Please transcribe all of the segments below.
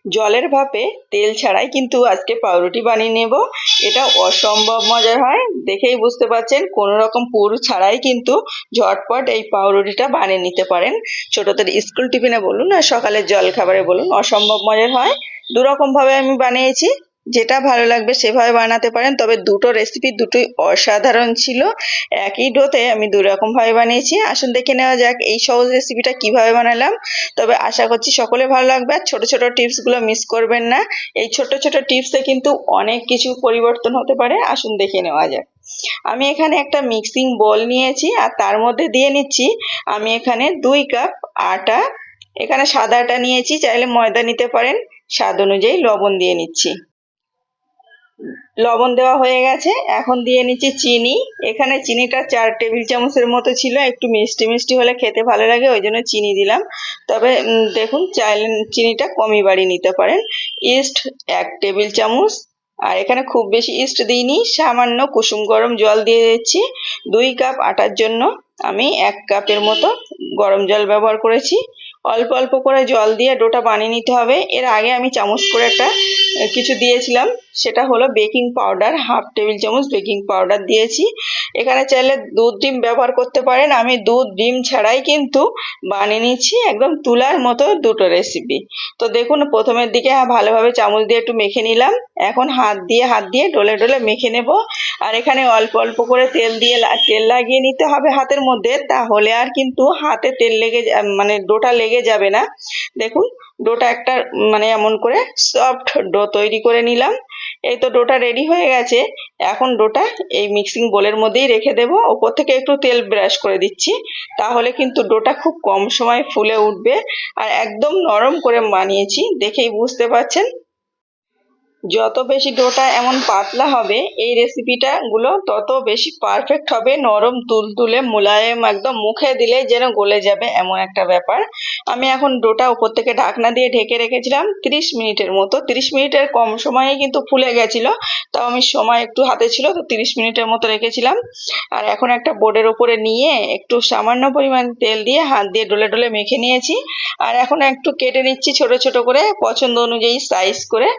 জলের ভাপে তেল ছাড়াই কিন্তু আজকে পাউরুটি বানিয়ে নেব। এটা অসম্ভব মজার হয়, দেখেই বুঝতে পারছেন। কোনো রকম পুর ছাড়াই কিন্তু ঝটপট এই পাউরুটিটা বানিয়ে নিতে পারেন। ছোটদের স্কুল টিফিনে বলুন আর সকালের জল খাবারে বলুন, অসম্ভব মজার হয়। দু রকম ভাবে আমি বানিয়েছি, যেটা ভালো লাগবে সেভাবে বানাতে পারেন। তবে দুটো রেসিপি দুটোই অসাধারণ ছিল। একই ডোতে আমি দু রকম ভাবে বানিয়েছি। আসুন দেখে নেওয়া যাক এই সহজ রেসিপিটা কিভাবে বানালাম। তবে আশা করছি সকলে ভালো লাগবে। আর ছোট ছোট টিপস গুলো মিস করবেন না। এই ছোট ছোট টিপসে কিন্তু অনেক কিছু পরিবর্তন হতে পারে। আসুন দেখে নেওয়া যাক। আমি এখানে একটা মিক্সিং বোল নিয়েছি আর তার মধ্যে দিয়ে নিচ্ছি আমি এখানে 2 কাপ আটা। এখানে সাদা আটা নিয়েছি, চাইলে ময়দা নিতে পারেন। স্বাদ অনুযায়ী লবণ দিয়ে নিচ্ছি। লবণ দেওয়া হয়ে গেছে, এখন দিয়ে নিচ্ছি চিনি। এখানে চিনিটা 4 টেবিল চামচের মতো ছিল। একটু মিষ্টি মিষ্টি হলে খেতে ভালো লাগে, ওই জন্য চিনি দিলাম। তবে দেখুন, চাইলে চিনিটা কমই বাড়িয়ে নিতে পারেন। ইস্ট 1 টেবিল চামচ। আর এখানে খুব বেশি ইস্ট দিইনি, সামান্য কুসুম গরম জল দিয়ে দিচ্ছি। 2 কাপ আটার জন্য আমি 1 কাপের মতো গরম জল ব্যবহার করেছি। অল্প অল্প করে জল দিয়ে ডোটা বানিয়ে নিতে হবে। এর আগে আমি চামচ করে একটা কিছু দিয়েছিলাম, সেটা হলো বেকিং পাউডার। 1/2 টেবিল চামচ বেকিং পাউডার দিয়েছি। এখানে চাইলে দুধ ডিম ব্যবহার করতে পারেন। আমি দুধ ডিম ছাড়াই কিন্তু বানিয়ে নিচ্ছি, একদম তুলার মতো দুটো রেসিপি। তো দেখুন, প্রথমের দিকে ভালোভাবে চামচ দিয়ে একটু মেখে নিলাম। এখন হাত দিয়ে ডলে ডলে মেখে নেব। আর এখানে অল্প অল্প করে তেল লাগিয়ে নিতে হবে হাতের মধ্যে, তাহলে আর কিন্তু হাতে তেল লেগে মানে ডোটা লেগে যাবে না। দেখুন, ডোটা একটা মানে এমন করে সফট ডো তৈরি করে নিলাম। এই তো ডোটা রেডি হয়ে গেছে। এখন ডোটা এই মিক্সিং বোলের মধ্যেই রেখে দেব। ওপর থেকে একটু তেল ব্রাশ করে দিচ্ছি, তাহলে কিন্তু ডোটা খুব কম সময় ফুলে উঠবে। আর একদম নরম করে বানিয়েছি, দেখেই বুঝতে পারছেন। যত বেশি ডোটা এমন পাতলা হবে এই রেসিপিটা গুলো তত বেশি পারফেক্ট হবে। নরম তুলতুলে মোলায়েম, একদম মুখে দিলে যেন গলে যাবে এমন একটা ব্যাপার। আমি এখন ডোটা উপর থেকে ঢাকনা দিয়ে ঢেকে রেখেছিলাম 30 মিনিটের মতো। 30 মিনিটের কম সময়ে কিন্তু ফুলে গেছিল, তাও আমি সময় একটু হাতে ছিল তো 30 মিনিটের মতো রেখেছিলাম। আর এখন একটা বোর্ডের উপরে নিয়ে একটু সামান্য পরিমাণ তেল দিয়ে হাত দিয়ে ডলে ডলে মেখে নিয়েছি। আর এখন একটু কেটে নিচ্ছি ছোট ছোট করে, পছন্দ অনুযায়ী সাইজ করে।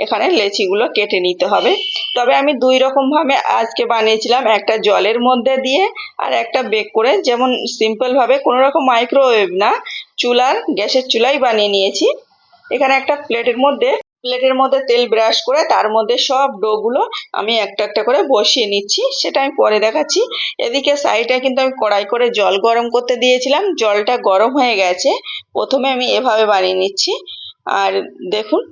এখানে লেচিগুলো কেটে নিতে হবে। তবে আমি 2 রকম ভাবে আজকে বানিয়েছিলাম, একটা জলের মধ্যে দিয়ে আর একটা বেক করে, যেমন সিম্পল ভাবে, কোনো রকম মাইক্রোওয়েভ না, গ্যাসের চুলাই বানিয়ে নিয়েছি। এখানে একটা প্লেটের মধ্যে তেল ব্রাশ করে তার মধ্যে সব ডো গুলো আমি একটা একটা করে বসিয়ে নিচ্ছি, সেটা আমি পরে দেখাচ্ছি। এদিকে সাইডে কিন্তু আমি কড়াই করে জল গরম করতে দিয়েছিলাম। জলটা গরম হয়ে গেছে। প্রথমে আমি এভাবে বানিয়ে নিচ্ছি। আর দেখুন,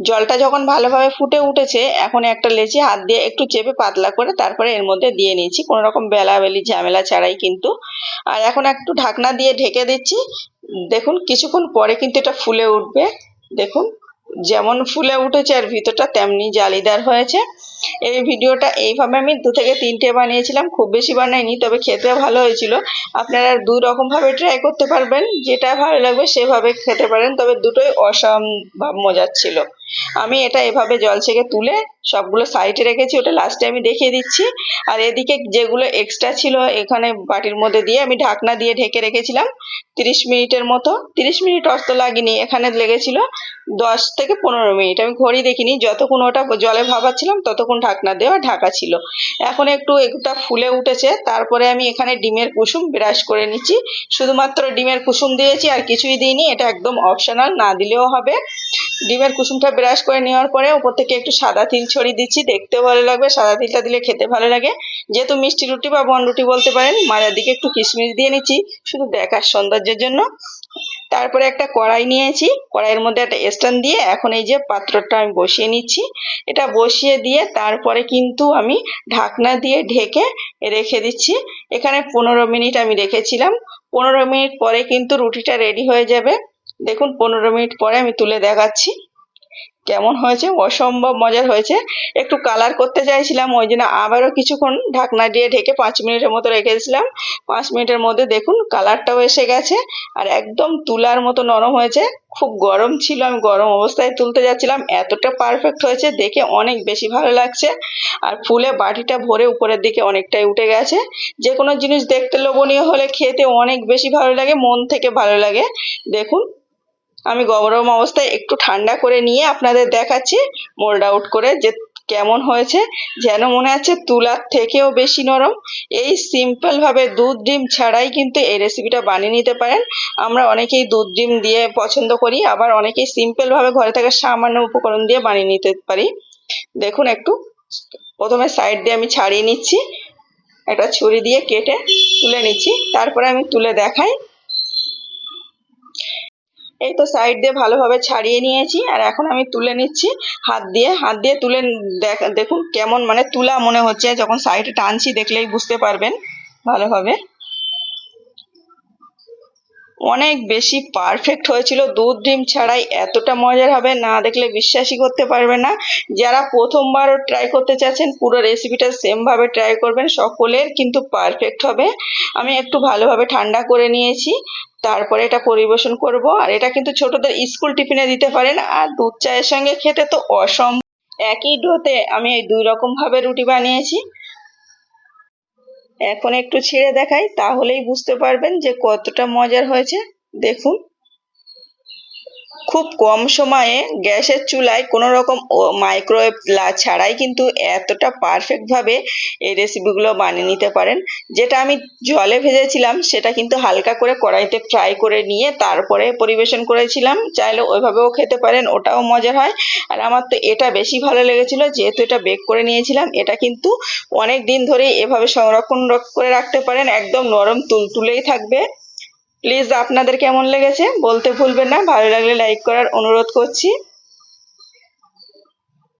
জলটা যখন ভালোভাবে ফুটে উঠেছে, এখন একটা লেচি হাত দিয়ে একটু চেপে পাতলা করে তারপরে এর মধ্যে দিয়ে নিয়েছি, কোনো রকম বেলাবেলি ঝামেলা ছাড়াই কিন্তু। আর এখন একটু ঢাকনা দিয়ে ঢেকে দিচ্ছি। দেখুন, কিছুক্ষণ পরে কিন্তু এটা ফুলে উঠবে। দেখুন, যেমন ফুলে উঠেছে আর ভিতরটা তেমনি জালিদার হয়েছে। এই ভিডিওটা এইভাবে আমি 2 থেকে 3টে বানিয়েছিলাম, খুব বেশি বানাইনি, তবে খেতে ভালো হয়েছিল। আপনারা 2 রকম ভাবে ট্রাই করতে পারবেন, যেটা ভালো লাগবে সেভাবে খেতে পারেন। তবে দুটোই অসম্ভব মজার ছিল। আমি এটা এভাবে জল ছেঁকে তুলে সবগুলো সাইডে রেখেছি, ওটা লাস্টে আমি দেখিয়ে দিচ্ছি। আর এদিকে যেগুলো এক্সট্রা ছিল এখানে বাটির মধ্যে দিয়ে আমি ঢাকনা দিয়ে ঢেকে রেখেছিলাম 30 মিনিটের মতো। 30 মিনিট অত লাগেনি, এখানে লেগেছিল 10 থেকে 15 মিনিট। আমি ঘড়ি দেখিনি, যতক্ষণ ওটা জলে ভাপাচ্ছিলাম ততক্ষণ ঢাকনা দেওয়া ঢাকা ছিল। এখন একটু এটা ফুলে উঠেছে, তারপরে আমি এখানে ডিমের কুসুম ব্রাশ করে নিচ্ছি। শুধুমাত্র ডিমের কুসুম দিয়েছি, আর কিছুই দিইনি, এটা একদম অপশনাল, না দিলেও হবে। ডিমের কুসুমটা ব্রাশ করে নেওয়ার পরে উপর থেকে একটু সাদা তিল ছড়িয়ে দিচ্ছি, দেখতেও ভালো লাগবে। সাদা তিলটা দিলে খেতে ভালো লাগে। যেহেতু মিষ্টি রুটি বা বনরুটি বলতে পারেন। মাঝের দিকে একটু কিশমিশ দিয়ে নিচ্ছি, শুধু দেখার সৌন্দর্যের জন্য। তারপরে একটা কড়াই নিয়েছি, কড়াইয়ের মধ্যে একটা স্ট্যান্ড দিয়ে এখন এই যে পাত্রটা আমি বসিয়ে নিচ্ছি। এটা বসিয়ে দিয়ে তারপরে কিন্তু আমি ঢাকনা দিয়ে ঢেকে রেখে দিচ্ছি। এখানে 15 মিনিট আমি রেখেছিলাম। 15 মিনিট পরে কিন্তু রুটিটা রেডি হয়ে যাবে। দেখুন, 15 মিনিট পরে আমি তুলে দেখাচ্ছি কেমন হয়েছে। অসম্ভব মজার হয়েছে। একটু কালার করতে চাইছিলাম, ওই জন্য আবারও কিছুক্ষণ ঢাকনা দিয়ে ঢেকে 5 মিনিটের মতো রেখেছিলাম। 5 মিনিটের মধ্যে দেখুন কালারটাও এসে গেছে, আর একদম তুলার মতো নরম হয়েছে। খুব গরম ছিল, আমি গরম অবস্থায় তুলতে যাচ্ছিলাম, এতটা পারফেক্ট হয়েছে, দেখে অনেক বেশি ভালো লাগছে। আর ফুলে বাটিটা ভরে উপরের দিকে অনেকটাই উঠে গেছে। যে কোনো জিনিস দেখতে লোভনীয় হলে খেতে অনেক বেশি ভালো লাগে, মন থেকে ভালো লাগে। দেখুন, আমি গরম অবস্থায় একটু ঠান্ডা করে নিয়ে আপনাদের দেখাচ্ছি মোল্ড আউট করে যে কেমন হয়েছে। যেন মনে হচ্ছে তুলার থেকেও বেশি নরম। এই সিম্পল ভাবে দুধ ডিম ছাড়াই কিন্তু এই রেসিপিটা বানিয়ে নিতে পারেন। আমরা অনেকেই দুধ ডিম দিয়ে পছন্দ করি, আবার অনেকেই সিম্পল ভাবে ঘরে থাকা সামান্য উপকরণ দিয়ে বানিয়ে নিতে পারি। দেখুন, একটু প্রথমে সাইড দিয়ে আমি ছাড়িয়ে নিচ্ছি, একটা ছুরি দিয়ে কেটে তুলে নিচ্ছি, তারপরে আমি তুলে দেখাই। এই তো সাইড দিয়ে ভালোভাবে ছাড়িয়ে নিয়েছি, আর এখন আমি তুলে নিচ্ছি হাত দিয়ে তুলে দেখুন কেমন মানে তুলা মনে হচ্ছে। যখন সাইডে টানছি দেখলেই বুঝতে পারবেন ভালোভাবে। অনেক বেশি পারফেক্ট হয়েছিল। দুধ ডিম ছাড়াই এতটা মজার হবে না দেখলে বিশ্বাসই করতে পারবে না। যারা প্রথমবারও ট্রাই করতে চাচ্ছেন পুরো রেসিপিটা সেম ভাবে ট্রাই করবেন, সকলের কিন্তু পারফেক্ট হবে। আমি একটু ভালোভাবে ঠান্ডা করে নিয়েছি, তারপরে এটা পরিবেশন করব। আর এটা কিন্তু ছোটদের স্কুল টিফিনে দিতে পারেন, আর দুধ চায়ের সঙ্গে খেতে তো অসম্ভব। একই ডোতে আমি এই দুই রকম ভাবে রুটি বানিয়েছি। এখন একটু ছেড়ে দেখাই, তাহলেই বুঝতে পারবেন যে কতটা মজার হয়েছে। দেখুন, খুব কম সময়ে গ্যাসের চুলায় কোনো রকম মাইক্রোওয়েভ ছাড়াই কিন্তু এতটা পারফেক্ট ভাবে এই রেসিপিগুলো বানিয়ে নিতে পারেন। যেটা আমি জলে ভেজেছিলাম সেটা কিন্তু হালকা করে কড়াইতে ফ্রাই করে নিয়ে তারপরে পরিবেশন করেছিলাম। চাইলে ওইভাবেও খেতে পারেন, ওটাও মজার হয়। আর আমার তো এটা বেশি ভালো লেগেছিল, যেহেতু এটা বেক করে নিয়েছিলাম। এটা কিন্তু অনেক দিন ধরে এভাবে সংরক্ষণ করে রাখতে পারেন, একদম নরম তুলতুলেই থাকবে। প্লিজ আপনাদের কেমন লেগেছে বলতে ভুলবেন না। ভালো লাগলে লাইক করার অনুরোধ করছি।